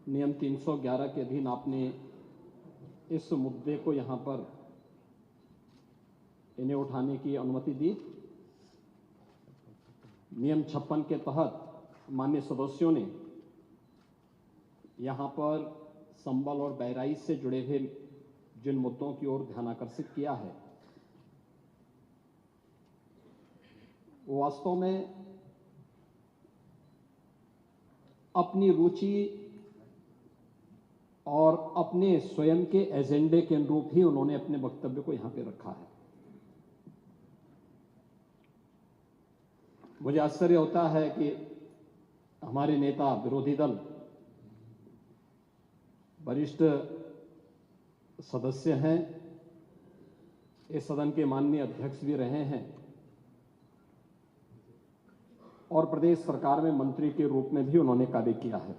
नियम 311 के अधीन आपने इस मुद्दे को यहां पर इन्हें उठाने की अनुमति दी। नियम 56 के तहत माननीय सदस्यों ने यहां पर संबल और बहराइच से जुड़े हुए जिन मुद्दों की ओर ध्यान आकर्षित किया है, वो वास्तव में अपनी रुचि और अपने स्वयं के एजेंडे के अनुरूप ही उन्होंने अपने वक्तव्य को यहां पे रखा है। मुझे आश्चर्य होता है कि हमारे नेता विरोधी दल वरिष्ठ सदस्य हैं, इस सदन के माननीय अध्यक्ष भी रहे हैं और प्रदेश सरकार में मंत्री के रूप में भी उन्होंने कार्य किया है।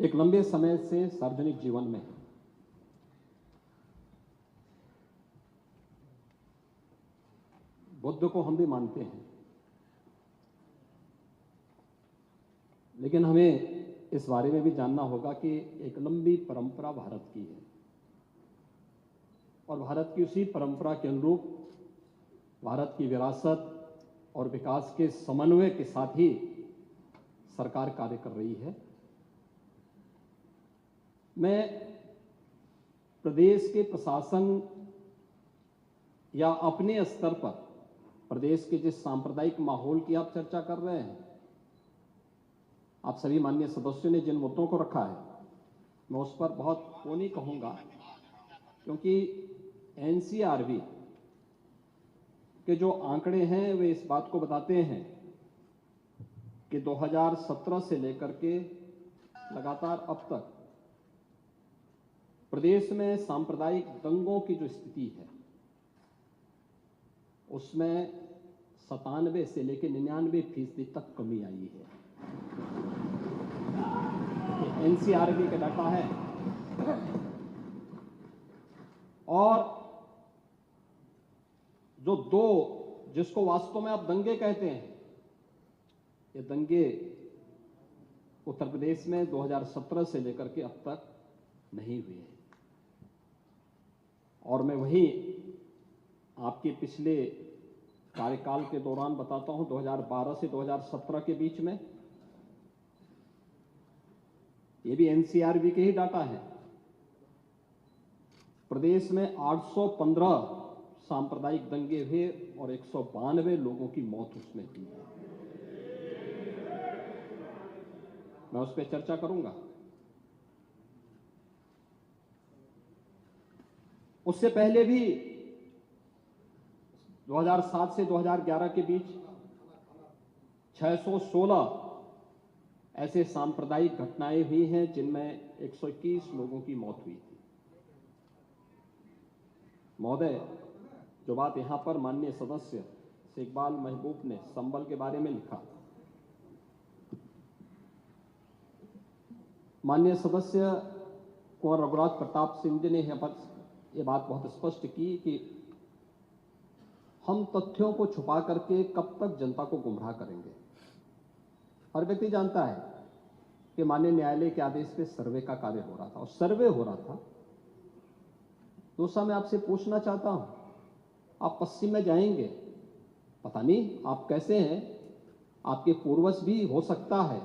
एक लंबे समय से सार्वजनिक जीवन में है। बुद्ध को हम भी मानते हैं, लेकिन हमें इस बारे में भी जानना होगा कि एक लंबी परंपरा भारत की है और भारत की उसी परंपरा के अनुरूप भारत की विरासत और विकास के समन्वय के साथ ही सरकार कार्य कर रही है। मैं प्रदेश के प्रशासन या अपने स्तर पर प्रदेश के जिस सांप्रदायिक माहौल की आप चर्चा कर रहे हैं, आप सभी माननीय सदस्यों ने जिन मुद्दों को रखा है, मैं उस पर बहुत वो नहीं कहूंगा, क्योंकि एनसीआरबी के जो आंकड़े हैं वे इस बात को बताते हैं कि 2017 से लेकर के लगातार अब तक प्रदेश में सांप्रदायिक दंगों की जो स्थिति है उसमें 97 से लेकर 99% तक कमी आई है। एनसीआरबी का डाटा है। और जो दो जिसको वास्तव में आप दंगे कहते हैं, ये दंगे उत्तर प्रदेश में 2017 से लेकर के अब तक नहीं हुए हैं। और मैं वही आपके पिछले कार्यकाल के दौरान बताता हूं, 2012 से 2017 के बीच में, ये भी एनसीआरबी के ही डाटा है, प्रदेश में 815 सांप्रदायिक दंगे हुए और 192 लोगों की मौत उसमें हुई है। मैं उस पर चर्चा करूंगा। उससे पहले भी 2007 से 2011 के बीच 616 ऐसे सांप्रदायिक घटनाएं हुई हैं जिनमें 121 लोगों की मौत हुई थी। महोदय, जो बात यहां पर माननीय सदस्य शेखबाल महबूब ने संबल के बारे में लिखा, माननीय सदस्य कुंवर रघुराज प्रताप सिंह जी ने यह बात बहुत स्पष्ट की कि हम तथ्यों को छुपा करके कब तक जनता को गुमराह करेंगे। हर व्यक्ति जानता है कि माननीय न्यायालय के आदेश पे सर्वे का कार्य हो रहा था और सर्वे हो रहा था। दोस्तों, मैं आपसे पूछना चाहता हूं, आप पश्चिम में जाएंगे, पता नहीं आप कैसे हैं, आपके पूर्वज भी हो सकता है,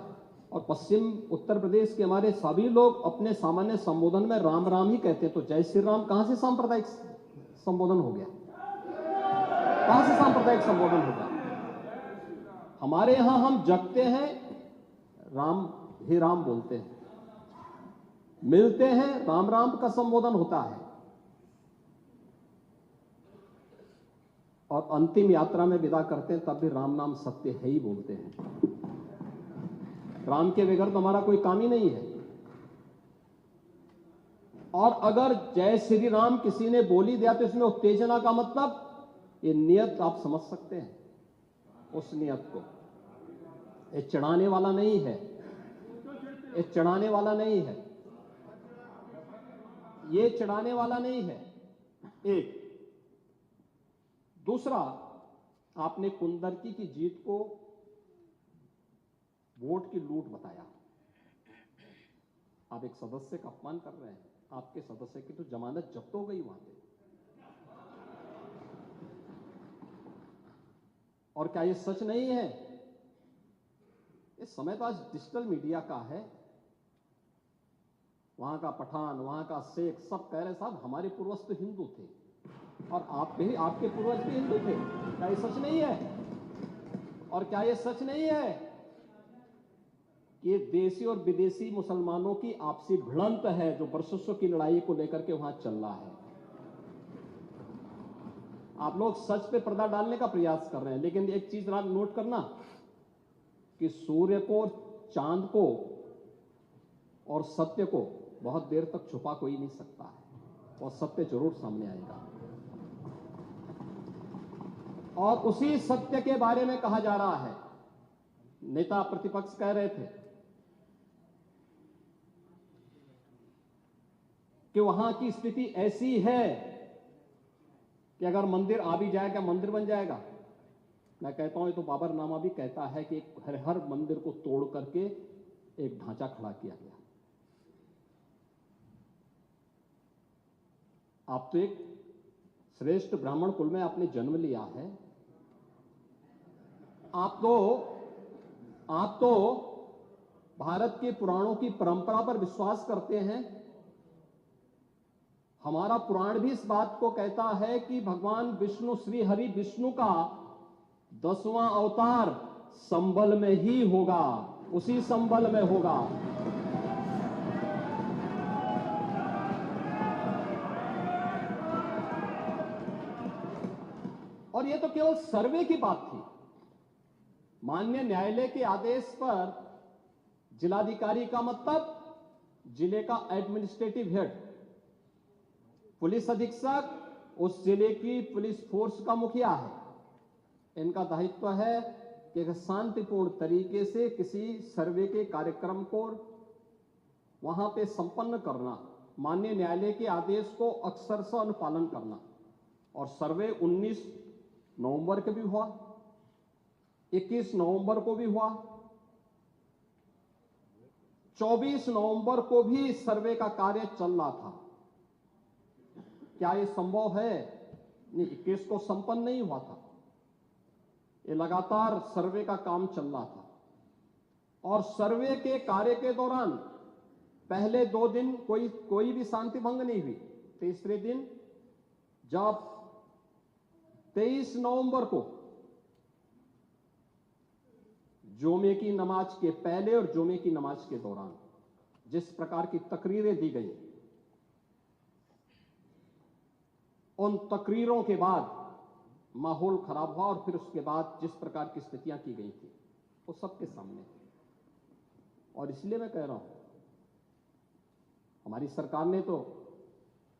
और पश्चिम उत्तर प्रदेश के हमारे सभी लोग अपने सामान्य संबोधन में राम राम ही कहते हैं, तो जय श्री राम कहां से सांप्रदायिक संबोधन हो गया? कहां से सांप्रदायिक संबोधन होगा? हमारे यहां हम जगते हैं, राम ही राम बोलते हैं, मिलते हैं, राम राम का संबोधन होता है, और अंतिम यात्रा में विदा करते हैं तब भी राम नाम सत्य है ही बोलते हैं। राम के बगैर तो हमारा कोई काम ही नहीं है। और अगर जय श्री राम किसी ने बोली दिया तो इसमें उत्तेजना का मतलब, ये नियत आप समझ सकते हैं उस नियत को। ये चढ़ाने वाला नहीं है, ये चढ़ाने वाला नहीं है, ये चढ़ाने वाला नहीं है। एक दूसरा, आपने कुंदरकी की जीत को वोट की लूट बताया। आप एक सदस्य का अपमान कर रहे हैं। आपके सदस्य की तो जमानत जब्त हो गई वहां पे। और क्या ये सच नहीं है? इस समय तो आज डिजिटल मीडिया का है। वहां का पठान, वहां का शेख सब कह रहे साहब हमारे पूर्वज तो हिंदू थे और आप भी, आपके पूर्वज भी हिंदू थे। क्या ये सच नहीं है? और क्या ये सच नहीं है कि देशी और विदेशी मुसलमानों की आपसी भिड़ंत है जो वर्षों की लड़ाई को लेकर के वहां चल रहा है? आप लोग सच पे पर्दा डालने का प्रयास कर रहे हैं, लेकिन एक चीज नोट करना कि सूर्य को, चांद को और सत्य को बहुत देर तक छुपा कोई नहीं सकता है, और सत्य जरूर सामने आएगा। और उसी सत्य के बारे में कहा जा रहा है। नेता प्रतिपक्ष कह रहे थे कि वहां की स्थिति ऐसी है कि अगर मंदिर आ भी जाएगा, मंदिर बन जाएगा। मैं कहता हूं, ये तो बाबरनामा भी कहता है कि हर मंदिर को तोड़ करके एक ढांचा खड़ा किया गया। आप तो एक श्रेष्ठ ब्राह्मण कुल में आपने जन्म लिया है। आप तो भारत के पुराणों की परंपरा पर विश्वास करते हैं। हमारा पुराण भी इस बात को कहता है कि भगवान विष्णु, श्री हरि विष्णु का 10वां अवतार संबल में ही होगा, उसी संबल में होगा। और यह तो केवल सर्वे की बात थी। माननीय न्यायालय के आदेश पर जिलाधिकारी का मतलब जिले का एडमिनिस्ट्रेटिव हेड, पुलिस अधीक्षक उस जिले की पुलिस फोर्स का मुखिया है। इनका दायित्व है कि शांतिपूर्ण तरीके से किसी सर्वे के कार्यक्रम को वहां पे संपन्न करना, माननीय न्यायालय के आदेश को अक्षरशः अनुपालन करना। और सर्वे 19 नवंबर को भी हुआ, 21 नवंबर को भी हुआ, 24 नवंबर को भी सर्वे का कार्य चल रहा था। क्या यह संभव है? नहीं, 21 को संपन्न नहीं हुआ था। ये लगातार सर्वे का काम चल रहा था। और सर्वे के कार्य के दौरान पहले 2 दिन कोई भी शांति भंग नहीं हुई। तीसरे दिन जब 23 नवंबर को जुमे की नमाज के पहले और जुमे की नमाज के दौरान जिस प्रकार की तकरीरें दी गई, उन तकरीरों के बाद माहौल खराब हुआ। और फिर उसके बाद जिस प्रकार की स्थितियां की गई थी वो सबके सामने थी। और इसलिए मैं कह रहा हूं, हमारी सरकार ने तो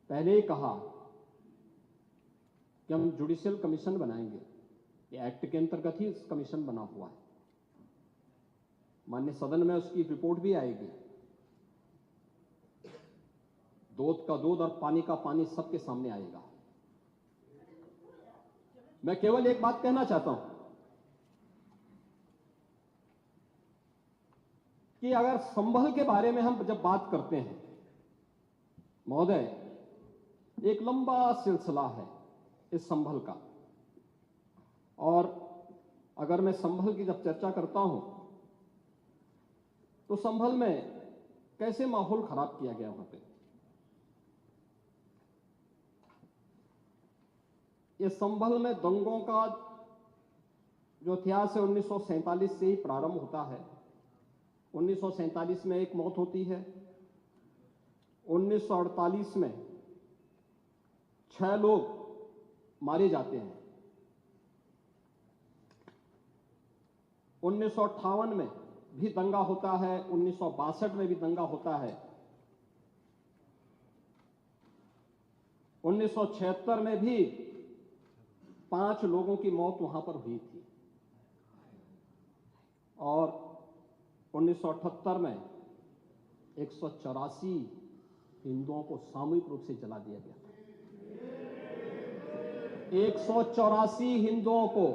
पहले ही कहा कि हम जुडिशियल कमीशन बनाएंगे। ये एक्ट के अंतर्गत ही इस कमीशन बना हुआ है। माननीय सदन में उसकी रिपोर्ट भी आएगी। दूध का दूध और पानी का पानी सबके सामने आएगा। मैं केवल एक बात कहना चाहता हूं कि अगर संभल के बारे में हम जब बात करते हैं महोदय, एक लंबा सिलसिला है इस संभल का। और अगर मैं संभल की जब चर्चा करता हूं तो संभल में कैसे माहौल खराब किया गया वहां पे। ये संभल में दंगों का जो इतिहास है 1947 से ही प्रारंभ होता है। 1947 में एक मौत होती है। 1948 में 6 लोग मारे जाते हैं। 1958 में भी दंगा होता है। 1962 में भी दंगा होता है। 1976 में भी 5 लोगों की मौत वहां पर हुई थी। और 1978 में 184 हिंदुओं को सामूहिक रूप से जला दिया गया था। 184 हिंदुओं को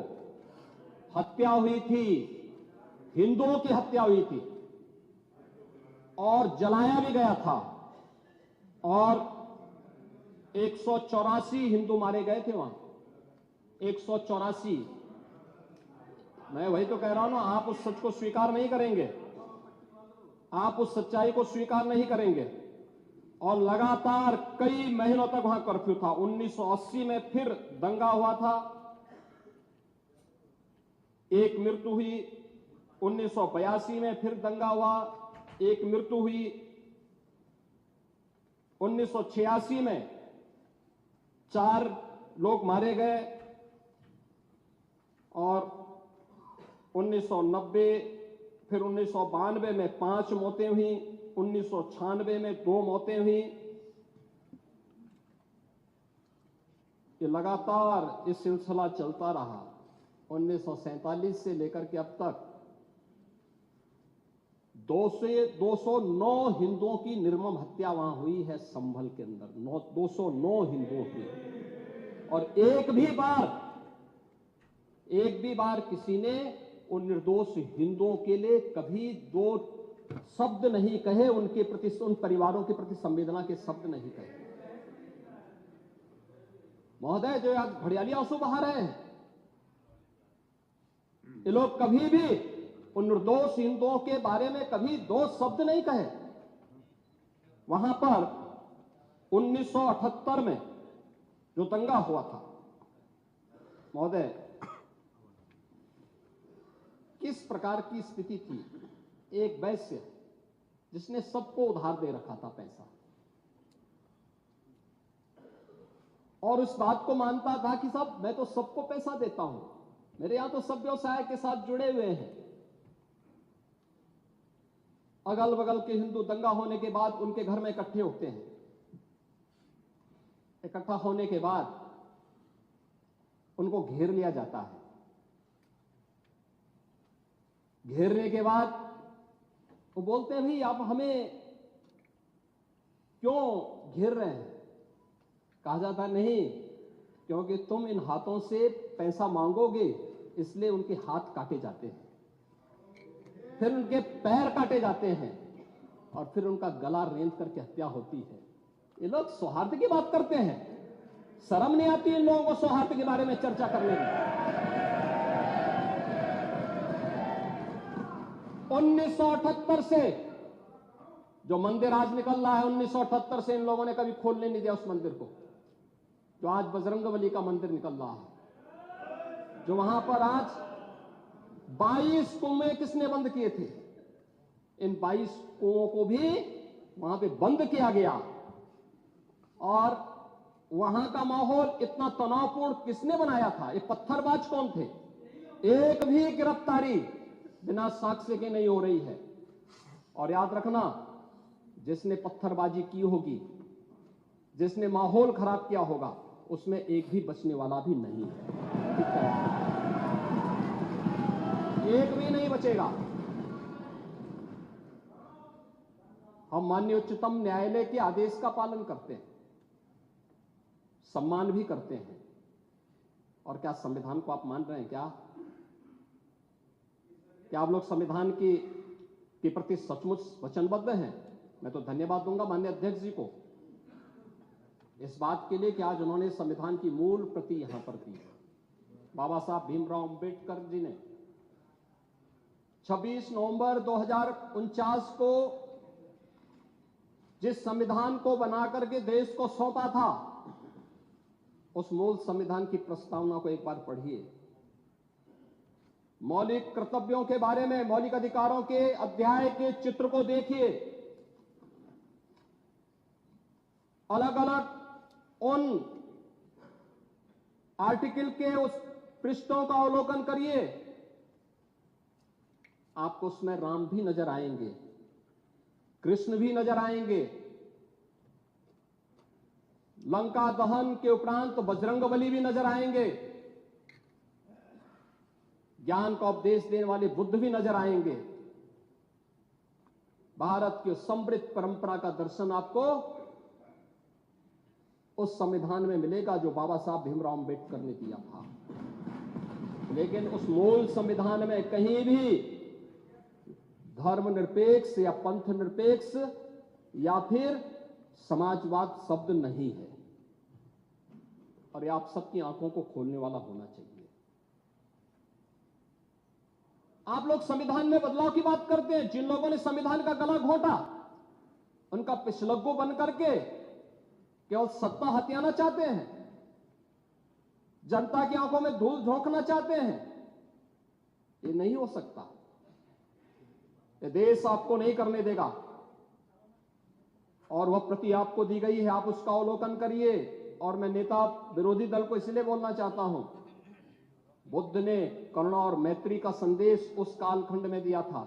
हत्या हुई थी, हिंदुओं की हत्या हुई थी। और जलाया भी गया था और 184 हिंदू मारे गए थे वहां। 184। मैं वही तो कह रहा हूं ना, आप उस सच को स्वीकार नहीं करेंगे, आप उस सच्चाई को स्वीकार नहीं करेंगे। और लगातार कई महीनों तक वहां कर्फ्यू था। 1980 में फिर दंगा हुआ था, एक मृत्यु हुई। 1982 में फिर दंगा हुआ, एक मृत्यु हुई। 1986 में 4 लोग मारे गए और 1990 फिर 1992 में 5 मौतें हुई। 1996 में 2 मौतें हुई। ये लगातार ये सिलसिला चलता रहा। 1947 से लेकर के अब तक 209 हिंदुओं की निर्मम हत्या वहां हुई है संभल के अंदर। 209 हिंदुओं की। और एक भी बार किसी ने उन निर्दोष हिंदुओं के लिए कभी 2 शब्द नहीं कहे, उनके प्रति, उन परिवारों के प्रति संवेदना के शब्द नहीं कहे। महोदय, जो आज घड़ियाली आंसू बहा रहे हैं, ये लोग कभी भी उन निर्दोष हिंदुओं के बारे में कभी 2 शब्द नहीं कहे। वहां पर 1978 में जो दंगा हुआ था, महोदय, किस प्रकार की स्थिति थी। एक वैश्य जिसने सबको उधार दे रखा था पैसा, और उस बात को मानता था कि साहब मैं तो सबको पैसा देता हूं, मेरे यहां तो सब व्यवसाय के साथ जुड़े हुए हैं। अगल बगल के हिंदू दंगा होने के बाद उनके घर में इकट्ठे होते हैं। इकट्ठा होने के बाद उनको घेर लिया जाता है। घेरने के बाद वो बोलते हैं, भाई आप हमें क्यों घेर रहे हैं? कहा जाता नहीं, क्योंकि तुम इन हाथों से पैसा मांगोगे, इसलिए उनके हाथ काटे जाते हैं, फिर उनके पैर काटे जाते हैं और फिर उनका गला रेंध करके हत्या होती है। ये लोग सौहार्द की बात करते हैं, शर्म नहीं आती इन लोगों को सौहार्द के बारे में चर्चा करने में। 1978 से जो मंदिर आज निकल रहा है, 1978 से इन लोगों ने कभी खोलने नहीं दिया उस मंदिर को, जो आज बजरंगबली का मंदिर निकल रहा है। जो वहां पर आज 22 कुएं किसने बंद किए थे? इन 22 कुओं को भी वहां पे बंद किया गया। और वहां का माहौल इतना तनावपूर्ण किसने बनाया था? ये पत्थरबाज कौन थे? एक भी गिरफ्तारी बिना साक्ष्य के नहीं हो रही है। और याद रखना, जिसने पत्थरबाजी की होगी, जिसने माहौल खराब किया होगा, उसमें एक भी बचने वाला भी नहीं है। एक भी नहीं बचेगा। हम माननीय उच्चतम न्यायालय के आदेश का पालन करते हैं, सम्मान भी करते हैं। और क्या संविधान को आप मान रहे हैं? क्या आप लोग संविधान के प्रति सचमुच वचनबद्ध हैं? मैं तो धन्यवाद दूंगा माननीय अध्यक्ष जी को इस बात के लिए कि आज उन्होंने संविधान की मूल प्रति यहां पर दी। बाबा साहब भीमराव अंबेडकर जी ने 26 नवंबर 2049 को जिस संविधान को बनाकर के देश को सौंपा था, उस मूल संविधान की प्रस्तावना को एक बार पढ़िए। मौलिक कर्तव्यों के बारे में, मौलिक अधिकारों के अध्याय के चित्र को देखिए। अलग अलग उन आर्टिकल के उस पृष्ठों का अवलोकन करिए। आपको उसमें राम भी नजर आएंगे, कृष्ण भी नजर आएंगे। लंका दहन के उपरांत बजरंगबली भी नजर आएंगे। ज्ञान का उपदेश देने वाले बुद्ध भी नजर आएंगे। भारत की समृद्ध परंपरा का दर्शन आपको उस संविधान में मिलेगा जो बाबा साहब भीमराव अंबेडकर ने दिया था। लेकिन उस मूल संविधान में कहीं भी धर्मनिरपेक्ष या पंथ निरपेक्ष या फिर समाजवाद शब्द नहीं है, और ये आप सबकी आंखों को खोलने वाला होना चाहिए। आप लोग संविधान में बदलाव की बात करते हैं। जिन लोगों ने संविधान का गला घोंटा, उनका पिछलग्गू बन करके केवल सत्ता हथियाना चाहते हैं, जनता की आंखों में धूल झोंकना चाहते हैं। ये नहीं हो सकता। ये देश आपको नहीं करने देगा, और वह प्रति आपको दी गई है, आप उसका अवलोकन करिए। और मैं नेता विरोधी दल को इसलिए बोलना चाहता हूं, बुद्ध ने करुणा और मैत्री का संदेश उस कालखंड में दिया था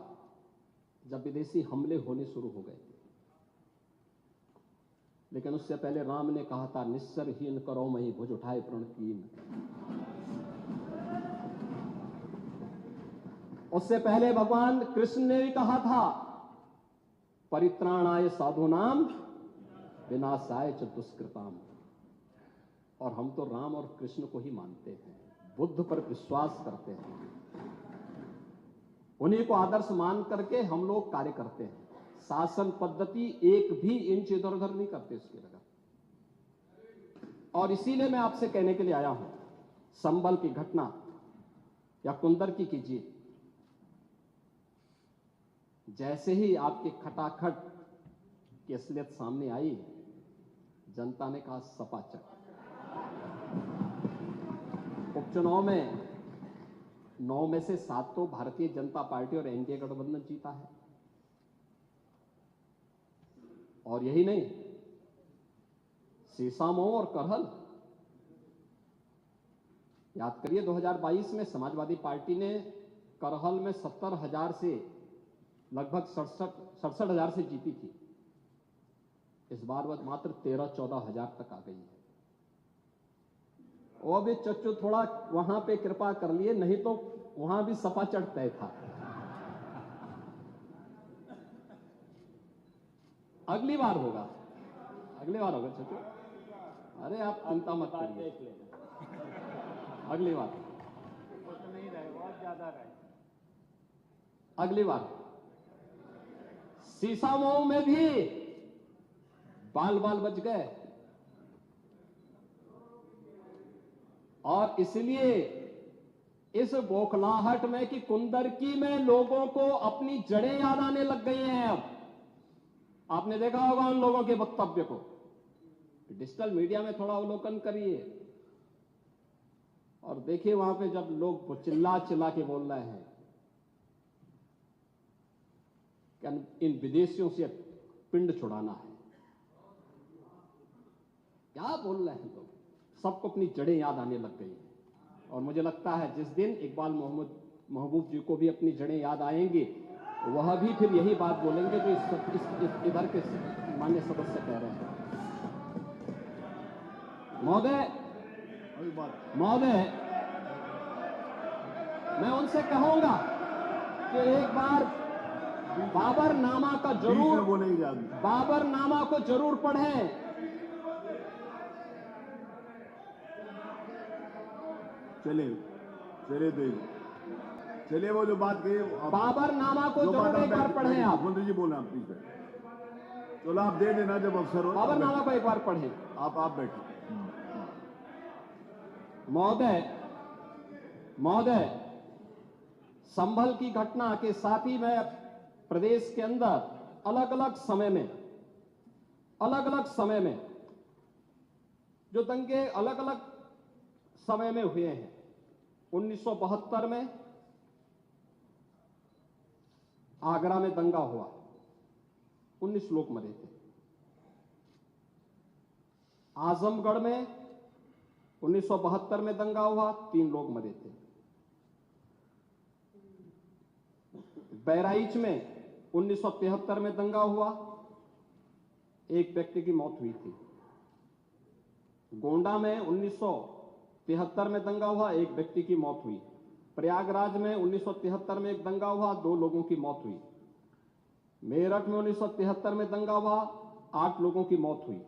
जब विदेशी हमले होने शुरू हो गए थे, लेकिन उससे पहले राम ने कहा था, निस्सरहीन करो मही भुज उठाए प्रण कीन। उससे पहले भगवान कृष्ण ने भी कहा था, परित्राणाय साधूनाम विनाशाय च दुष्कृताम। और हम तो राम और कृष्ण को ही मानते हैं, बुद्ध पर विश्वास करते हैं, उन्हीं को आदर्श मान करके हम लोग कार्य करते हैं। शासन पद्धति एक भी इंच इधर उधर नहीं करते उसके लगा। और इसीलिए मैं आपसे कहने के लिए आया हूं, संभल की घटना या कुंदर की कीजिए, जैसे ही आपके खटाखट की असलियत सामने आई, जनता ने कहा सपाचक। उपचुनाव में 9 में से 7 तो भारतीय जनता पार्टी और एनडीए गठबंधन जीता है। और यही नहीं, सीसामऊ और करहल, याद करिए 2022 में समाजवादी पार्टी ने करहल में 70,000 से लगभग 67,000 से जीती थी। इस बार वह मात्र 13-14 तक आ गई है। वो भी चच्चू थोड़ा वहां पे कृपा कर लिए, नहीं तो वहां भी सपा चढ़ तय था। अगली बार होगा, अगली बार होगा चच्चू, अरे आप चिंता मत करिए, अगली बार तो नहीं रहे, बहुत ज्यादा रहे। अगली बार। सीसामऊ में भी बाल बाल बच गए, और इसलिए इस बौखलाहट में कि कुंदरकी में लोगों को अपनी जड़ें याद आने लग गई हैं। अब आपने देखा होगा उन लोगों के वक्तव्य को, डिजिटल मीडिया में थोड़ा अवलोकन करिए और देखिए वहां पे जब लोग चिल्ला चिल्ला के बोल रहे हैं कि इन विदेशियों से पिंड छुड़ाना है, क्या बोल रहे हैं लोग, सबको अपनी जड़ें याद आने लग गई हैं। और मुझे लगता है जिस दिन इकबाल महबूब जी को भी अपनी जड़ें याद आएंगी, वह भी फिर यही बात बोलेंगे जो इधर के माननीय सदस्य कह रहे हैं। महोदय, मैं उनसे कहूंगा कि एक बार बाबरनामा का जरूर, बाबरनामा को जरूर पढ़ें। चलिए वो जो बात कही, बाबरनामा को जरूर एक बार पढ़ें आप। मुख्यमंत्री जी बोले, आप प्लीज चलो आप दे देना जब अवसर हो। बाबरनामा को एक बार पढ़ें आप बैठिए। महोदय, संभल की घटना के साथ ही मैं प्रदेश के अंदर अलग अलग समय में जो दंगे अलग अलग समय में हुए हैं। 1972 में आगरा में दंगा हुआ, 19 लोग मरे थे। आजमगढ़ में 1972 में दंगा हुआ, 3 लोग मरे थे। बहराइच में 1973 में दंगा हुआ, 1 व्यक्ति की मौत हुई थी। गोंडा में 1973 में दंगा हुआ, 1 व्यक्ति की मौत हुई। प्रयागराज में 1973 में एक दंगा हुआ, 2 लोगों की मौत हुई। मेरठ में 1973 में दंगा हुआ, 8 लोगों की मौत हुई।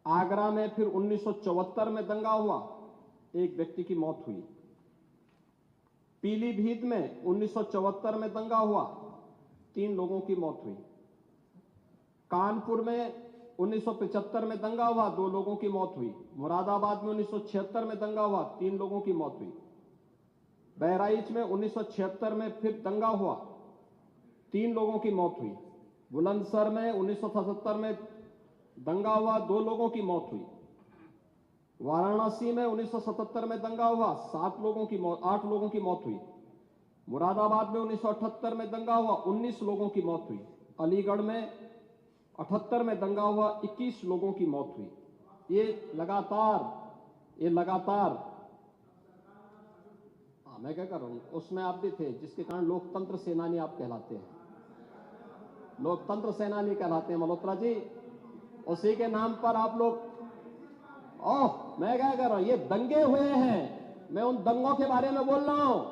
आगरा में फिर 1974 में दंगा हुआ, 1 व्यक्ति की मौत हुई। पीलीभीत में 1974 में दंगा हुआ, 3 लोगों की मौत हुई। कानपुर में 1975 में दंगा हुआ, 2 लोगों की मौत हुई। मुरादाबाद में 1976 में दंगा हुआ, 3 लोगों की मौत हुई। बहराइच में 1976 में फिर दंगा हुआ, 3 लोगों की मौत हुई। बुलंदशहर में 1977 में दंगा हुआ, 2 लोगों की मौत हुई। वाराणसी में 1977 में दंगा हुआ, 8 लोगों की मौत हुई। मुरादाबाद में 1978 में दंगा हुआ, 19 लोगों की मौत हुई। अलीगढ़ में 78 में दंगा हुआ, 21 लोगों की मौत हुई। ये लगातार मैं क्या कर रहा हूं, उसमें आप भी थे, जिसके कारण लोकतंत्र सेनानी आप कहलाते हैं, लोकतंत्र सेनानी कहलाते हैं मल्होत्रा जी। उसी के नाम पर आप लोग, मैं क्या कर रहा हूं, ये दंगे हुए हैं, मैं उन दंगों के बारे में बोल रहा हूं,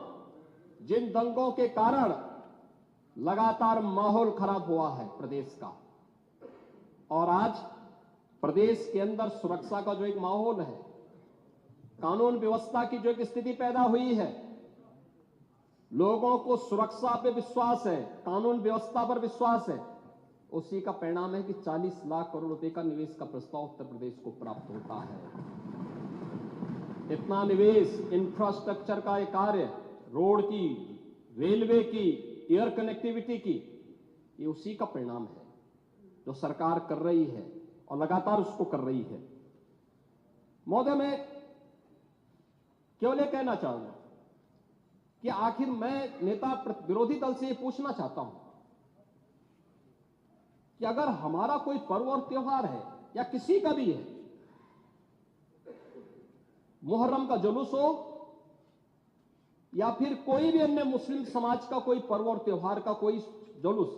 जिन दंगों के कारण लगातार माहौल खराब हुआ है प्रदेश का। और आज प्रदेश के अंदर सुरक्षा का जो एक माहौल है, कानून व्यवस्था की जो एक स्थिति पैदा हुई है, लोगों को सुरक्षा पे विश्वास है, कानून व्यवस्था पर विश्वास है, उसी का परिणाम है कि 40 लाख करोड़ रुपए का निवेश का प्रस्ताव उत्तर प्रदेश को प्राप्त होता है। इतना निवेश, इंफ्रास्ट्रक्चर का एक कार्य, रोड की, रेलवे की, एयर कनेक्टिविटी की, ये उसी का परिणाम है जो सरकार कर रही है और लगातार उसको कर रही है। महोदय, मैं केवल ये कहना चाहूंगा कि आखिर मैं नेता विरोधी दल से ये पूछना चाहता हूं कि अगर हमारा कोई पर्व और त्योहार है या किसी का भी है, मुहर्रम का जुलूस हो या फिर कोई भी अन्य मुस्लिम समाज का कोई पर्व और त्योहार का कोई जुलूस,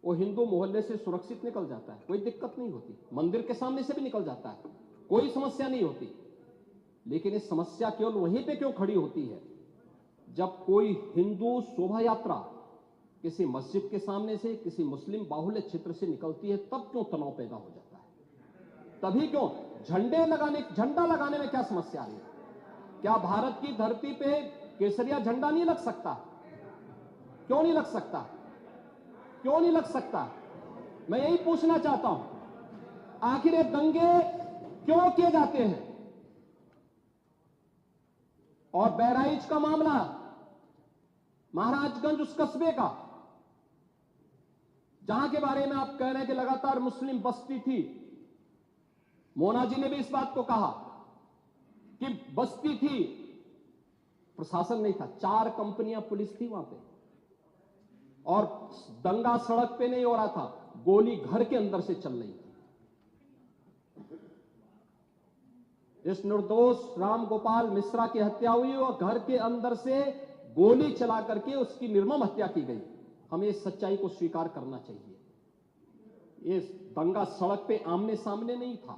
वो हिंदू मोहल्ले से सुरक्षित निकल जाता है, कोई दिक्कत नहीं होती, मंदिर के सामने से भी निकल जाता है, कोई समस्या नहीं होती। लेकिन इस समस्या केवल वहीं पे क्यों खड़ी होती है जब कोई हिंदू शोभा यात्रा किसी मस्जिद के सामने से, किसी मुस्लिम बाहुल्य क्षेत्र से निकलती है, तब क्यों तनाव पैदा हो जाता है? तभी क्यों झंडा लगाने में क्या समस्या है? क्या भारत की धरती पे केसरिया झंडा नहीं लग सकता? क्यों नहीं लग सकता? क्यों नहीं लग सकता? मैं यही पूछना चाहता हूं, आखिर ये दंगे क्यों किए जाते हैं? और बहराइच का मामला, महाराजगंज उस कस्बे का, जहां के बारे में आप कह रहे हैं कि लगातार मुस्लिम बस्ती थी, मोना जी ने भी इस बात को कहा कि बस्ती थी, प्रशासन नहीं था, 4 कंपनियां पुलिस थी वहां पे, और दंगा सड़क पे नहीं हो रहा था, गोली घर के अंदर से चल रही थी। इस निर्दोष राम गोपाल मिश्रा की हत्या हुई और घर के अंदर से गोली चला करके उसकी निर्मम हत्या की गई। हमें इस सच्चाई को स्वीकार करना चाहिए। ये दंगा सड़क पे आमने सामने नहीं था।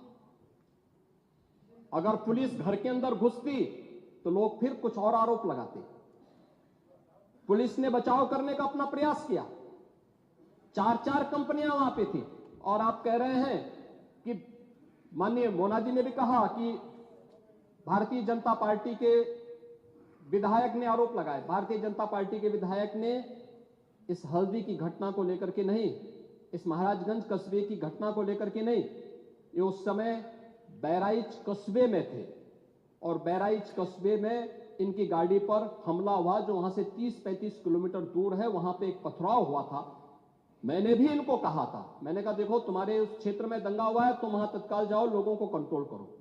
अगर पुलिस घर के अंदर घुसती तो लोग फिर कुछ और आरोप लगाते। पुलिस ने बचाव करने का अपना प्रयास किया, 4 कंपनियां वहां पे थी, और आप कह रहे हैं कि माननीय मोना जी ने भी कहा कि भारतीय जनता पार्टी के विधायक ने आरोप लगाए। भारतीय जनता पार्टी के विधायक ने इस हल्दी की घटना को लेकर के नहीं, इस महाराजगंज कस्बे की घटना को लेकर के नहीं, ये उस समय बहराइच कस्बे में थे, और बहराइच कस्बे में इनकी गाड़ी पर हमला हुआ, जो वहां से 30-35 किलोमीटर दूर है। वहां पे एक पथराव हुआ था। मैंने भी इनको कहा था, मैंने कहा देखो तुम्हारे उस क्षेत्र में दंगा हुआ है, तुम वहां तत्काल जाओ, लोगों को कंट्रोल करो।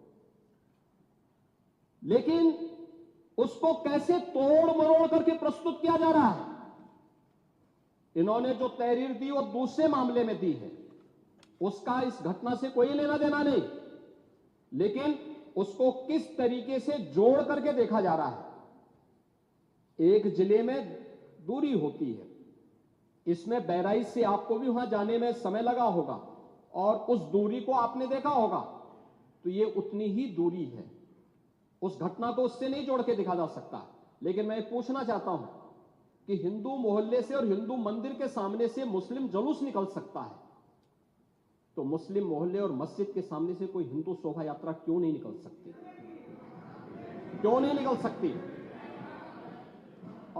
लेकिन उसको कैसे तोड़ मरोड़ करके प्रस्तुत किया जा रहा है। इन्होंने जो तहरीर दी वो दूसरे मामले में दी है, उसका इस घटना से कोई लेना देना नहीं, लेकिन उसको किस तरीके से जोड़ करके देखा जा रहा है। एक जिले में दूरी होती है, इसमें बहराइच से आपको भी वहां जाने में समय लगा होगा, और उस दूरी को आपने देखा होगा, तो ये उतनी ही दूरी है। उस घटना को उससे नहीं जोड़ के देखा जा सकता। लेकिन मैं पूछना चाहता हूं कि हिंदू मोहल्ले से और हिंदू मंदिर के सामने से मुस्लिम जुलूस निकल सकता है, तो मुस्लिम मोहल्ले और मस्जिद के सामने से कोई हिंदू शोभा यात्रा क्यों नहीं निकल सकती? क्यों नहीं निकल सकती?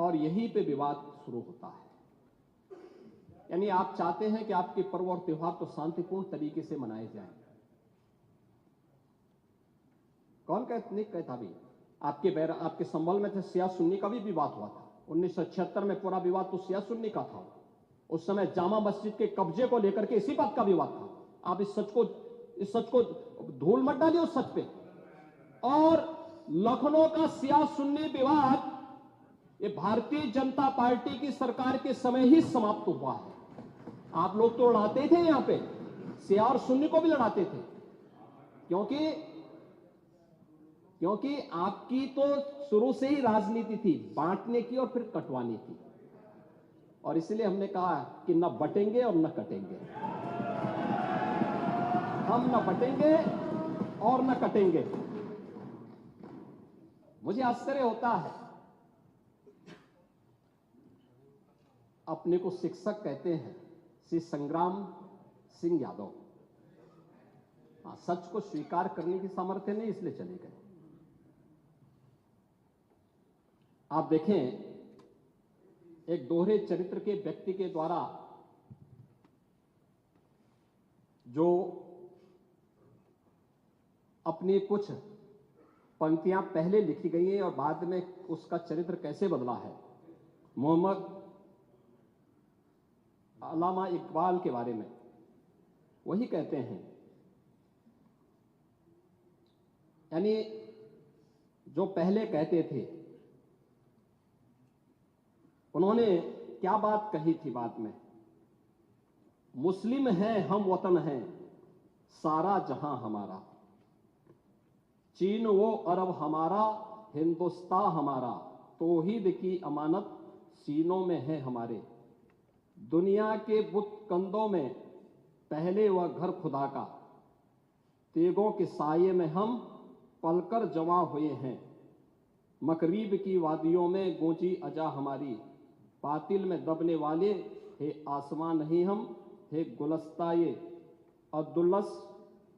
और यहीं पे विवाद शुरू होता है। यानी आप चाहते हैं कि आपके पर्व और त्योहार तो शांतिपूर्ण तरीके से मनाए जाएं। कौन नहीं कहता भी? आपके संबल में थे शिया सुन्नी का भी विवाद हुआ था। 1976 में पूरा विवाद तो शिया सुन्नी का था। उस समय जामा मस्जिद के कब्जे को लेकर के इसी बात का विवाद था। आप इस सच को धूल मत डालिए उस सच पे। और लखनऊ का शिया सुन्नी विवाद ये भारतीय जनता पार्टी की सरकार के समय ही समाप्त हुआ है। आप लोग तो लड़ाते थे यहां पे, शिया और सुन्नी को भी लड़ाते थे, क्योंकि आपकी तो शुरू से ही राजनीति थी बांटने की और फिर कटवाने की। और इसलिए हमने कहा कि न बटेंगे और न कटेंगे। हम न बटेंगे और न कटेंगे। मुझे आश्चर्य होता है, अपने को शिक्षक कहते हैं श्री संग्राम सिंह यादव। सच को स्वीकार करने की सामर्थ्य नहीं, इसलिए चले गए। आप देखें, एक दोहरे चरित्र के व्यक्ति के द्वारा जो अपनी कुछ पंक्तियां पहले लिखी गई हैं और बाद में उसका चरित्र कैसे बदला है। मोहम्मद अल्लामा इकबाल के बारे में वही कहते हैं, यानी जो पहले कहते थे उन्होंने क्या बात कही थी बाद में? मुस्लिम हैं हम, वतन हैं सारा जहां हमारा, चीन वो अरब हमारा, हिंदुस्तान हमारा, तौहीद की अमानत सीनों में है हमारे। दुनिया के बुत कंदों में पहले वह घर खुदा का, तेगों के साये में हम पलकर जमा हुए हैं। मकरीब की वादियों में गूंजी अजा हमारी, बातिल में दबने वाले हे आसमां नहीं हम, हे गुलस्ता ये अब्दुल्लस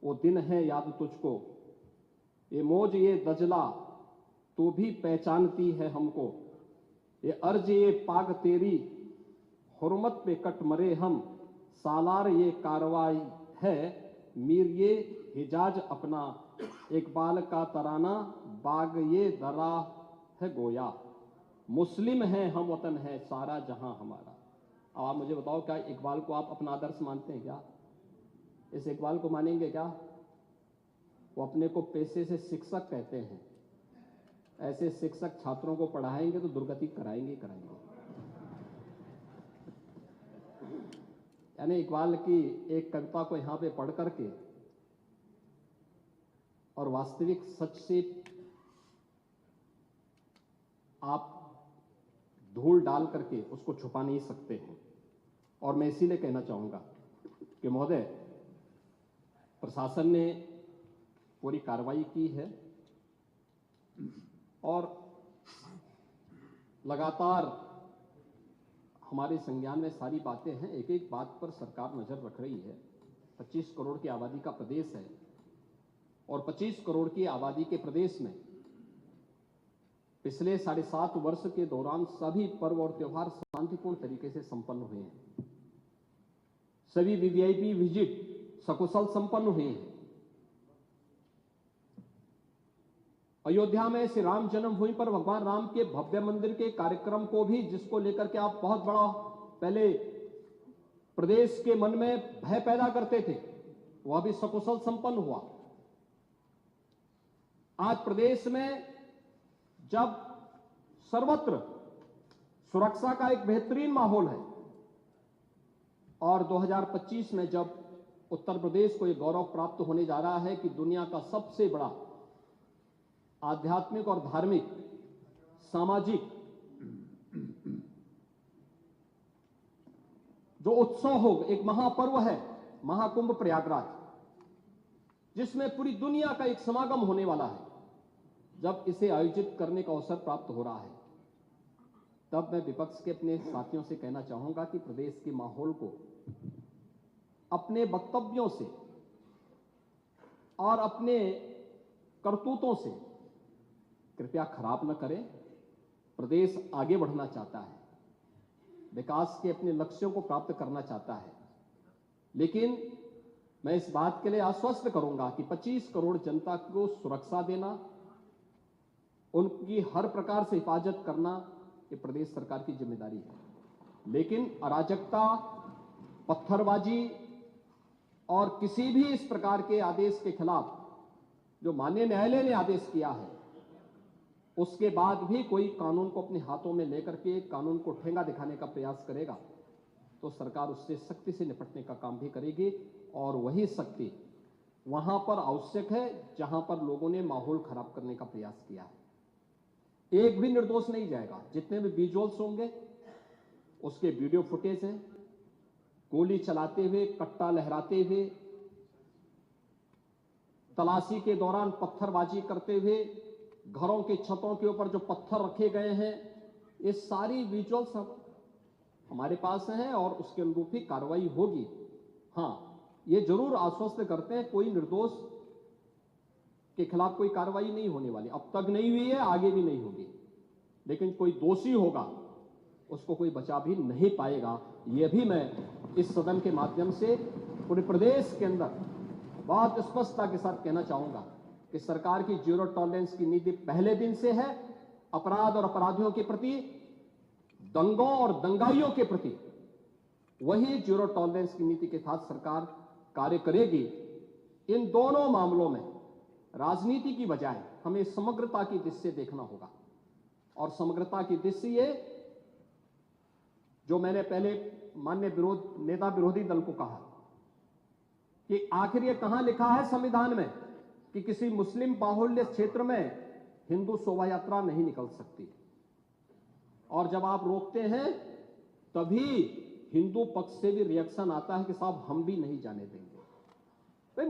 वो दिन है याद तुझको, ये मौज ये दजला तू भी पहचानती है हमको, ये अर्ज ये पाग तेरी हुर्मत पे कट मरे हम, सालार ये कार्रवाई है मीर ये हिजाज अपना, इकबाल का तराना बाग ये दरा है गोया। मुस्लिम हैं हम, वतन है सारा जहां हमारा। अब आप मुझे बताओ, क्या इकबाल को आप अपना आदर्श मानते हैं क्या? इस इकबाल को मानेंगे क्या? वो अपने को पेशे से शिक्षक कहते हैं। ऐसे शिक्षक छात्रों को पढ़ाएंगे तो दुर्गति कराएंगे। यानी इकबाल की एक कविता को यहां पे पढ़ करके और वास्तविक सच से आप धूल डाल करके उसको छुपा नहीं सकते हैं। और मैं इसीलिए कहना चाहूंगा कि महोदय, प्रशासन ने पूरी कार्रवाई की है और लगातार हमारे संज्ञान में सारी बातें हैं। एक एक बात पर सरकार नजर रख रही है। 25 करोड़ की आबादी का प्रदेश है और 25 करोड़ की आबादी के प्रदेश में पिछले 7.5 वर्ष के दौरान सभी पर्व और त्योहार शांतिपूर्ण तरीके से संपन्न हुए हैं। सभी वीवीआईपी विजिट सकुशल संपन्न हुए हैं। अयोध्या में श्री राम जन्मभूमि पर भगवान राम के भव्य मंदिर के कार्यक्रम को भी, जिसको लेकर के आप बहुत बड़ा पहले प्रदेश के मन में भय पैदा करते थे, वह भी सकुशल संपन्न हुआ। आज प्रदेश में जब सर्वत्र सुरक्षा का एक बेहतरीन माहौल है और 2025 में जब उत्तर प्रदेश को यह गौरव प्राप्त होने जा रहा है कि दुनिया का सबसे बड़ा आध्यात्मिक और धार्मिक सामाजिक जो उत्सव हो, एक महापर्व है महाकुंभ प्रयागराज, जिसमें पूरी दुनिया का एक समागम होने वाला है, जब इसे आयोजित करने का अवसर प्राप्त हो रहा है, तब मैं विपक्ष के अपने साथियों से कहना चाहूंगा कि प्रदेश के माहौल को अपने वक्तव्यों से और अपने करतूतों से कृपया खराब न करें। प्रदेश आगे बढ़ना चाहता है, विकास के अपने लक्ष्यों को प्राप्त करना चाहता है, लेकिन मैं इस बात के लिए आश्वस्त करूंगा कि 25 करोड़ जनता को सुरक्षा देना, उनकी हर प्रकार से हिफाजत करना ये प्रदेश सरकार की जिम्मेदारी है। लेकिन अराजकता, पत्थरबाजी और किसी भी इस प्रकार के आदेश के खिलाफ जो माननीय न्यायालय ने आदेश किया है, उसके बाद भी कोई कानून को अपने हाथों में लेकर के कानून को ठेंगा दिखाने का प्रयास करेगा तो सरकार उससे सख्ती से निपटने का काम भी करेगी। और वही सख्ती वहां पर आवश्यक है जहां पर लोगों ने माहौल खराब करने का प्रयास किया है। एक भी निर्दोष नहीं जाएगा। जितने भी विजुअल्स होंगे उसके वीडियो फुटेज हैं, गोली चलाते हुए, कट्टा लहराते हुए, तलाशी के दौरान पत्थरबाजी करते हुए, घरों की छतों के ऊपर जो पत्थर रखे गए हैं, ये सारी विजुअल्स हमारे पास हैं और उसके अनुरूप ही कार्रवाई होगी। हां, ये जरूर आश्वस्त करते हैं कोई निर्दोष के खिलाफ कोई कार्रवाई नहीं होने वाली, अब तक नहीं हुई है, आगे भी नहीं होगी। लेकिन कोई दोषी होगा उसको कोई बचा भी नहीं पाएगा। यह भी मैं इस सदन के माध्यम से पूरे प्रदेश के अंदर बहुत स्पष्टता के साथ कहना चाहूंगा कि सरकार की जीरो टॉलरेंस की नीति पहले दिन से है। अपराध और अपराधियों के प्रति, दंगों और दंगाइयों के प्रति वही जीरो टॉलरेंस की नीति के साथ सरकार कार्य करेगी। इन दोनों मामलों में राजनीति की बजाय हमें समग्रता की दृष्टि से देखना होगा। और समग्रता की दृष्टि ये जो मैंने पहले माननीय नेता विरोधी दल को कहा कि आखिर ये कहां लिखा है संविधान में कि किसी मुस्लिम बाहुल्य क्षेत्र में हिंदू शोभा यात्रा नहीं निकल सकती, और जब आप रोकते हैं तभी हिंदू पक्ष से भी रिएक्शन आता है कि साहब हम भी नहीं जाने देंगे। भाई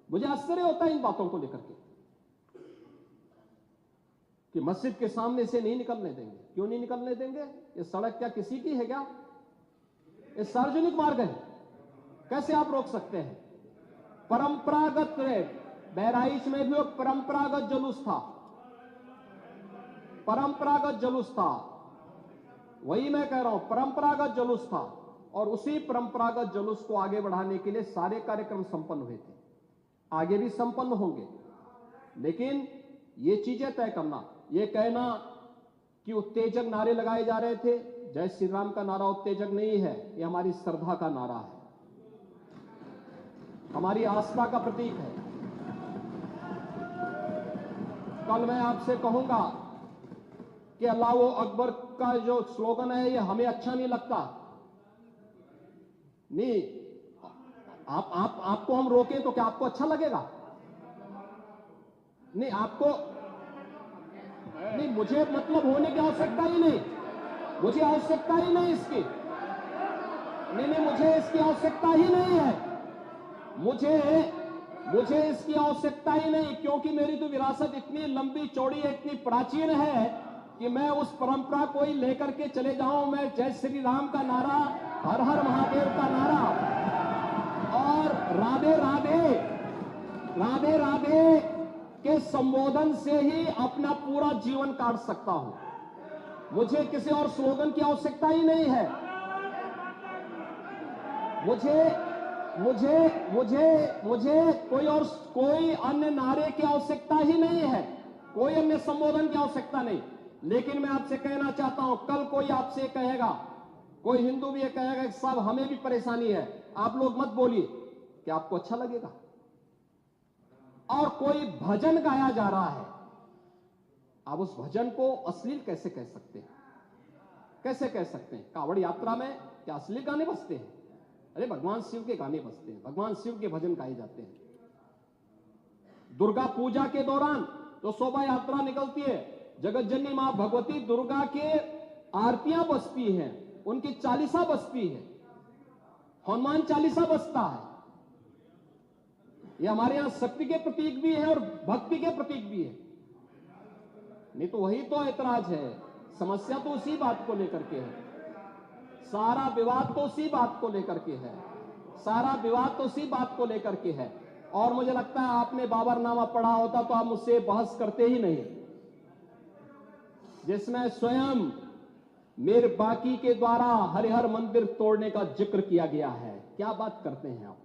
मुझे आश्चर्य होता है इन बातों को लेकर के कि मस्जिद के सामने से नहीं निकलने देंगे। क्यों नहीं निकलने देंगे? ये सड़क क्या किसी की है क्या? ये सार्वजनिक मार्ग है, कैसे आप रोक सकते हैं? परंपरागत बहराइच में भी वो परंपरागत जुलूस था, परंपरागत जुलूस था, वही मैं कह रहा हूं, परंपरागत जुलूस था। और उसी परंपरागत जुलूस को आगे बढ़ाने के लिए सारे कार्यक्रम संपन्न हुए थे, आगे भी संपन्न होंगे। लेकिन ये चीजें तय करना, ये कहना कि उत्तेजक नारे लगाए जा रहे थे, जय श्री राम का नारा उत्तेजक नहीं है, ये हमारी श्रद्धा का नारा है, हमारी आस्था का प्रतीक है। कल मैं आपसे कहूंगा कि अल्लाह अकबर का जो स्लोगन है ये हमें अच्छा नहीं लगता, नहीं, आपको हम रोकें तो क्या आपको अच्छा लगेगा? नहीं, आपको नहीं, मुझे मतलब होने की आवश्यकता ही नहीं, मुझे आवश्यकता ही नहीं इसकी, नहीं, मुझे इसकी आवश्यकता ही नहीं है, मुझे इसकी आवश्यकता ही नहीं, क्योंकि मेरी तो विरासत इतनी लंबी चौड़ी है, इतनी प्राचीन है कि मैं उस परंपरा को ही लेकर के चले जाऊं। मैं जय श्री राम का नारा, हर हर महादेव का नारा और राधे राधे, राधे राधे के संबोधन से ही अपना पूरा जीवन काट सकता हूं। मुझे किसी और स्लोगन की आवश्यकता ही नहीं है। मुझे कोई अन्य नारे की आवश्यकता ही नहीं है, कोई अन्य संबोधन की आवश्यकता नहीं। लेकिन मैं आपसे कहना चाहता हूं, कल कोई आपसे कहेगा, कोई हिंदू भी ये कहेगा कि साहब हमें भी परेशानी है, आप लोग मत बोलिए, क्या आपको अच्छा लगेगा? और कोई भजन गाया जा रहा है, आप उस भजन को अश्लील कैसे कह सकते हैं? कैसे कह सकते हैं? कांवड़ यात्रा में क्या अश्लील गाने बजते हैं? अरे भगवान शिव के गाने बजते हैं, भगवान शिव के भजन गाए जाते हैं। दुर्गा पूजा के दौरान जो शोभा यात्रा निकलती है, जगत जननी मां भगवती दुर्गा के आरतियां बजती हैं, उनकी चालीसा बजती है, हनुमान चालीसा बजता है। ये हमारे यहां शक्ति के प्रतीक भी है और भक्ति के प्रतीक भी है। नहीं तो वही तो ऐतराज है, समस्या तो उसी बात को लेकर के है, सारा विवाद तो उसी बात को लेकर के है, सारा विवाद तो उसी बात को लेकर के है। और मुझे लगता है आपने बाबरनामा पढ़ा होता तो आप मुझसे बहस करते ही नहीं। जिसमें स्वयं मीर बाकी के द्वारा हरिहर मंदिर तोड़ने का जिक्र किया गया है। क्या बात करते हैं आप।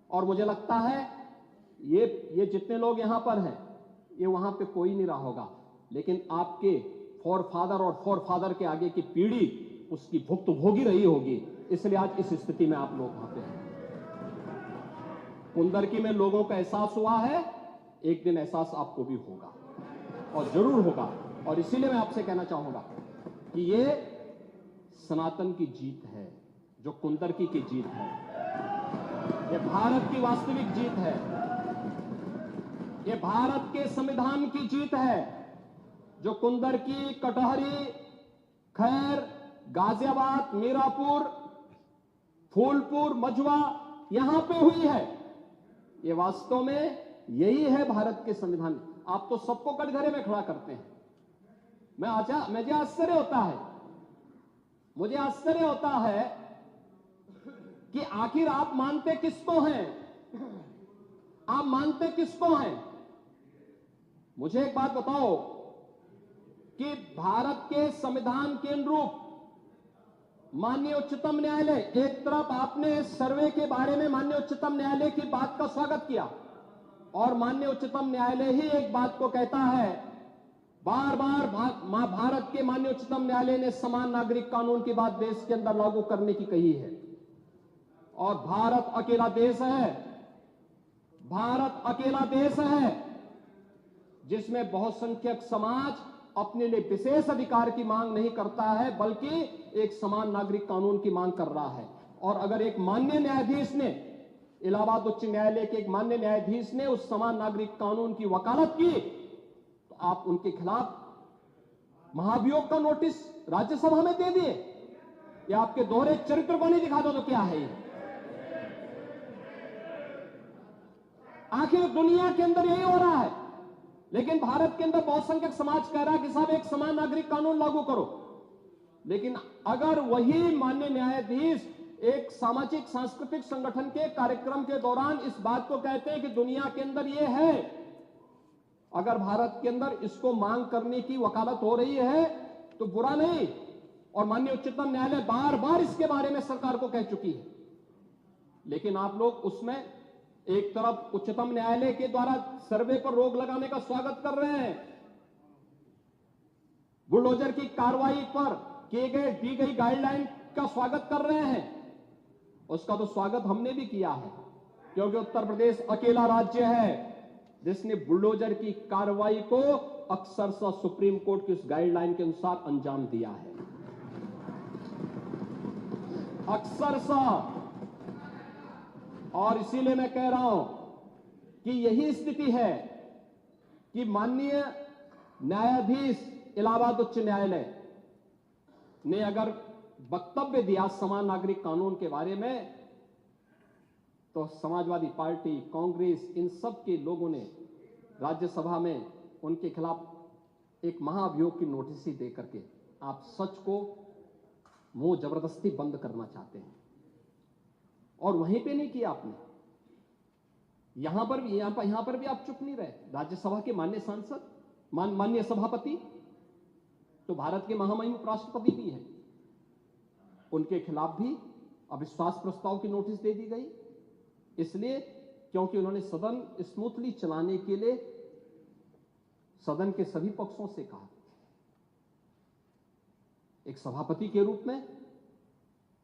और मुझे लगता है ये जितने लोग यहां पर हैं, ये वहां पे कोई नहीं रहा होगा, लेकिन आपके फॉरफादर और फॉरफादर के आगे की पीढ़ी उसकी भुक्तभोगी रही होगी, इसलिए आज इस स्थिति में आप लोग वहां पे हैं। कुंदरकी में लोगों का एहसास हुआ है, एक दिन एहसास आपको भी होगा और जरूर होगा। और इसीलिए मैं आपसे कहना चाहूंगा कि ये सनातन की जीत है, जो कुंदरकी की जीत है, ये भारत की वास्तविक जीत है, ये भारत के संविधान की जीत है, जो कुंदरकी, कटहरी, खैर, गाजियाबाद, मीरापुर, फूलपुर, मझवा यहां पे हुई है। ये वास्तव में यही है भारत के संविधान। आप तो सबको कटघरे में खड़ा करते हैं। मुझे आश्चर्य होता है कि आखिर आप मानते किसको हैं? आप मानते किसको हैं? मुझे एक बात बताओ कि भारत के संविधान के अनुरूप माननीय उच्चतम न्यायालय, एक तरफ आपने सर्वे के बारे में माननीय उच्चतम न्यायालय की बात का स्वागत किया और माननीय उच्चतम न्यायालय ही एक बात को कहता है, बार बार भारत के माननीय उच्चतम न्यायालय ने समान नागरिक कानून की बात देश के अंदर लागू करने की कही है। और भारत अकेला देश है जिसमें बहुसंख्यक समाज अपने लिए विशेष अधिकार की मांग नहीं करता है, बल्कि एक समान नागरिक कानून की मांग कर रहा है। और अगर एक माननीय न्यायाधीश ने, इलाहाबाद उच्च न्यायालय के एक माननीय न्यायाधीश ने उस समान नागरिक कानून की वकालत की, तो आप उनके खिलाफ महाभियोग का नोटिस राज्यसभा में दे दिए। या आपके दोहरे चरित्र को नहीं दिखा दो तो क्या है ये? आखिर दुनिया के अंदर यही हो रहा है, लेकिन भारत के अंदर बहुसंख्यक समाज कह रहा है कि साहब एक समान नागरिक कानून लागू करो। लेकिन अगर वही माननीय न्यायाधीश एक सामाजिक सांस्कृतिक संगठन के कार्यक्रम के दौरान इस बात को कहते हैं कि दुनिया के अंदर ये है, अगर भारत के अंदर इसको मांग करने की वकालत हो रही है तो बुरा नहीं। और माननीय उच्चतम न्यायालय बार बार इसके बारे में सरकार को कह चुकी है, लेकिन आप लोग उसमें एक तरफ उच्चतम न्यायालय के द्वारा सर्वे पर रोक लगाने का स्वागत कर रहे हैं, बुलडोजर की कार्रवाई पर दी गई गाइडलाइन का स्वागत कर रहे हैं। उसका तो स्वागत हमने भी किया है, क्योंकि उत्तर प्रदेश अकेला राज्य है जिसने बुलडोजर की कार्रवाई को अक्सरशः सुप्रीम कोर्ट की उस गाइडलाइन के अनुसार अंजाम दिया है, अक्सरशः। और इसीलिए मैं कह रहा हूं कि यही स्थिति है कि माननीय न्यायाधीश इलाहाबाद उच्च न्यायालय ने अगर वक्तव्य दिया समान नागरिक कानून के बारे में, तो समाजवादी पार्टी, कांग्रेस, इन सब के लोगों ने राज्यसभा में उनके खिलाफ एक महाअभियोग की नोटिस ही दे करके आप सच को मुंह जबरदस्ती बंद करना चाहते हैं। और वहीं पे नहीं किया आपने, यहां पर भी आप चुप नहीं रहे। राज्यसभा के माननीय सांसद, माननीय सभापति तो भारत के महामहिम उपराष्ट्रपति भी हैं, उनके खिलाफ भी अविश्वास प्रस्ताव की नोटिस दे दी गई, इसलिए क्योंकि उन्होंने सदन स्मूथली चलाने के लिए सदन के सभी पक्षों से कहा। एक सभापति के रूप में,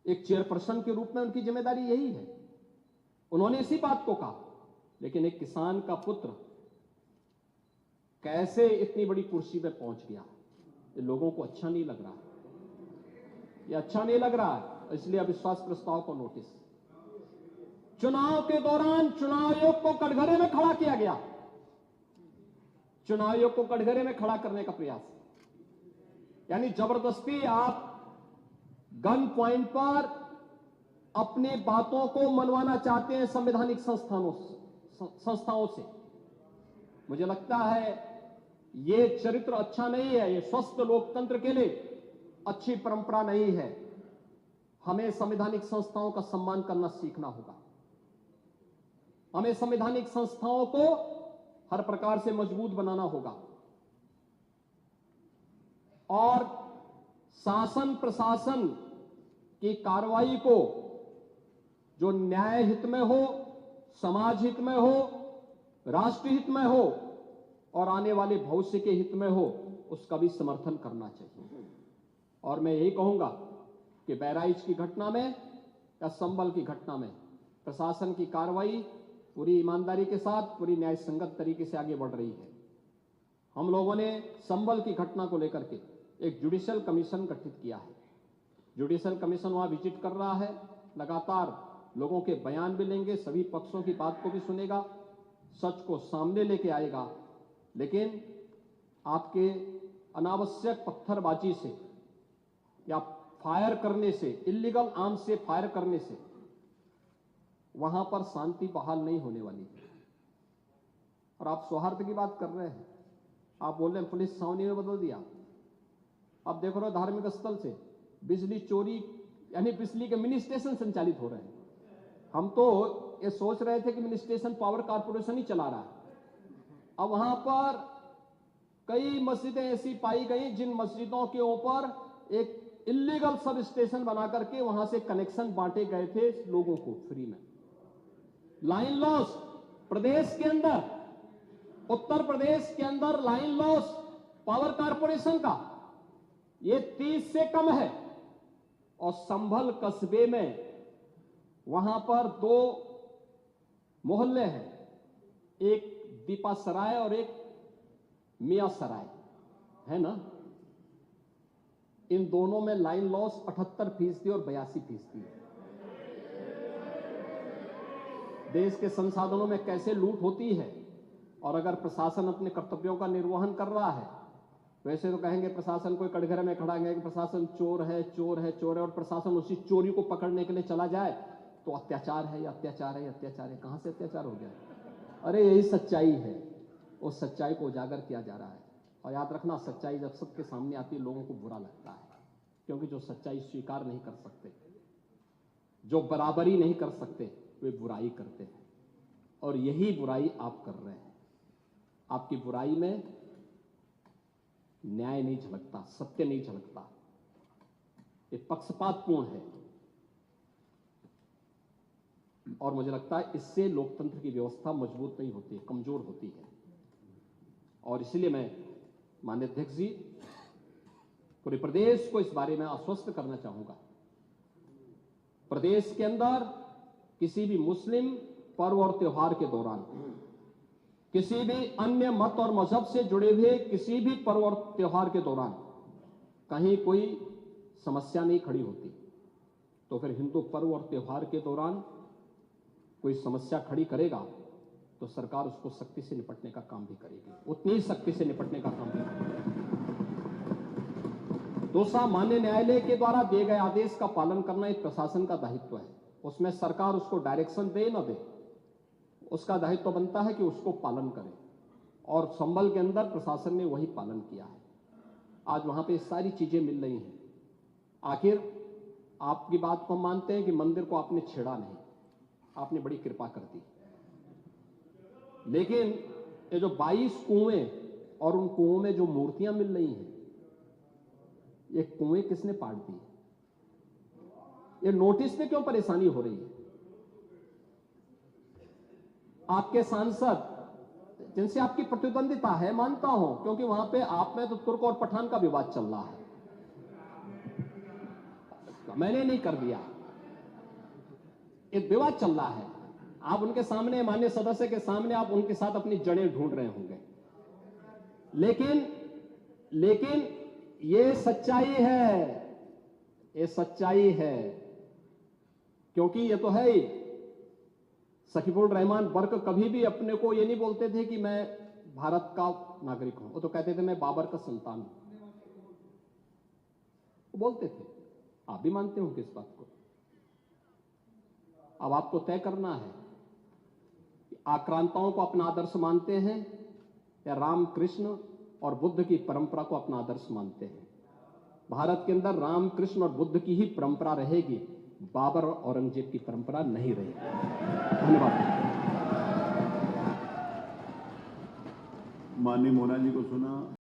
एक चेयरपर्सन के रूप में उनकी जिम्मेदारी यही है, उन्होंने इसी बात को कहा। लेकिन एक किसान का पुत्र कैसे इतनी बड़ी कुर्सी पे पहुंच गया, ये लोगों को अच्छा नहीं लग रहा, ये अच्छा नहीं लग रहा है, इसलिए अविश्वास प्रस्ताव को नोटिस। चुनाव के दौरान चुनाव आयोग को कटघरे में खड़ा किया गया, चुनाव आयोग को कटघरे में खड़ा करने का प्रयास, यानी जबरदस्ती आप गन पॉइंट पर अपनी बातों को मनवाना चाहते हैं संवैधानिक संस्थाओं से। मुझे लगता है ये चरित्र अच्छा नहीं है, ये स्वस्थ लोकतंत्र के लिए अच्छी परंपरा नहीं है। हमें संवैधानिक संस्थाओं का सम्मान करना सीखना होगा, हमें संवैधानिक संस्थाओं को हर प्रकार से मजबूत बनाना होगा। और शासन प्रशासन की कार्रवाई को जो न्याय हित में हो, समाज हित में हो, राष्ट्र हित में हो और आने वाले भविष्य के हित में हो, उसका भी समर्थन करना चाहिए। और मैं यही कहूंगा कि बहराइच की घटना में या संभल की घटना में प्रशासन की कार्रवाई पूरी ईमानदारी के साथ, पूरी न्याय संगत तरीके से आगे बढ़ रही है। हम लोगों ने संभल की घटना को लेकर के एक जुडिशियल कमीशन गठित किया है। जुडिशियल कमीशन वहां विजिट कर रहा है, लगातार लोगों के बयान भी लेंगे, सभी पक्षों की बात को भी सुनेगा, सच को सामने लेके आएगा। लेकिन आपके अनावश्यक पत्थरबाजी से या फायर करने से, इल्लीगल आर्म्स से फायर करने से वहां पर शांति बहाल नहीं होने वाली है। और आप सौहार्द की बात कर रहे हैं, आप बोल रहे हैं पुलिस छावनी में बदल दिया। अब देख रहे हो धार्मिक स्थल से बिजली चोरी, यानी बिजली के मिनी स्टेशन संचालित हो रहे हैं। हम तो ये सोच रहे थे कि मिनी स्टेशन पावर कारपोरेशन ही चला रहा है। अब वहां पर कई मस्जिदें ऐसी पाई गई जिन मस्जिदों के ऊपर एक इल्लीगल सब स्टेशन बना करके वहां से कनेक्शन बांटे गए थे लोगों को फ्री में। लाइन लॉस प्रदेश के अंदर, उत्तर प्रदेश के अंदर लाइन लॉस पावर कारपोरेशन का ये 30 से कम है। और संभल कस्बे में वहां पर 2 मोहल्ले हैं, एक दीपा सराय और एक मियां सराय है ना। इन दोनों में लाइन लॉस 78% और 82% है। देश के संसाधनों में कैसे लूट होती है। और अगर प्रशासन अपने कर्तव्यों का निर्वहन कर रहा है, वैसे तो कहेंगे प्रशासन कोई कटघरे में खड़ा है कि प्रशासन चोर है, चोर है, चोर है, और प्रशासन उसी चोरी को पकड़ने के लिए चला जाए तो अत्याचार है, या अत्याचार है, या अत्याचार है। कहां से अत्याचार हो गया? अरे यही सच्चाई है। उस सच्चाई को उजागर किया जा रहा है। और याद रखना, सच्चाई जब सबके सामने आती है लोगों को बुरा लगता है, क्योंकि जो सच्चाई स्वीकार नहीं कर सकते, जो बराबरी नहीं कर सकते, वे बुराई करते हैं। और यही बुराई आप कर रहे हैं। आपकी बुराई में न्याय नहीं झलकता, सत्य नहीं झलकता, ये पक्षपातपूर्ण है। और मुझे लगता है इससे लोकतंत्र की व्यवस्था मजबूत नहीं होती है, कमजोर होती है। और इसलिए मैं माननीय अध्यक्ष जी, पूरे प्रदेश को इस बारे में आश्वस्त करना चाहूंगा। प्रदेश के अंदर किसी भी मुस्लिम पर्व और त्योहार के दौरान, किसी भी अन्य मत और मजहब से जुड़े हुए किसी भी पर्व और त्योहार के दौरान कहीं कोई समस्या नहीं खड़ी होती, तो फिर हिंदू पर्व और त्योहार के दौरान कोई समस्या खड़ी करेगा तो सरकार उसको सख्ती से निपटने का काम भी करेगी, उतनी ही सख्ती से निपटने का काम भी करेगी। दूसरा, माननीय न्यायालय के द्वारा दिए गए आदेश का पालन करना एक प्रशासन का दायित्व है। उसमें सरकार उसको डायरेक्शन दे न दे, उसका दायित्व बनता है कि उसको पालन करे। और संभल के अंदर प्रशासन ने वही पालन किया है। आज वहां पे सारी चीजें मिल रही हैं। आखिर आपकी बात को मानते हैं कि मंदिर को आपने छेड़ा नहीं, आपने बड़ी कृपा कर दी। लेकिन ये जो 22 कुएं और उन कुओं में जो मूर्तियां मिल रही हैं, ये कुएं किसने पाट दी? ये नोटिस में क्यों परेशानी हो रही है? आपके सांसद जिनसे आपकी प्रतिद्वंदिता है, मानता हूं, क्योंकि वहां पे आप में तो तुर्क और पठान का विवाद चल रहा है, मैंने नहीं कर दिया, एक विवाद चल रहा है। आप उनके सामने, माननीय सदस्य के सामने, आप उनके साथ अपनी जड़ें ढूंढ रहे होंगे। लेकिन ये सच्चाई है, ये सच्चाई है, क्योंकि ये तो है ही। सकीफुल रहमान बर्क कभी भी अपने को ये नहीं बोलते थे कि मैं भारत का नागरिक हूं, वो तो कहते थे मैं बाबर का संतान हूं, वो बोलते थे। आप भी मानते हो किस बात को? अब आपको तय करना है कि आक्रांताओं को अपना आदर्श मानते हैं या राम कृष्ण और बुद्ध की परंपरा को अपना आदर्श मानते हैं। भारत के अंदर राम कृष्ण और बुद्ध की ही परंपरा रहेगी, बाबर और औरंगजेब की परंपरा नहीं रहेगी। धन्यवाद। माननीय मोना जी को सुना।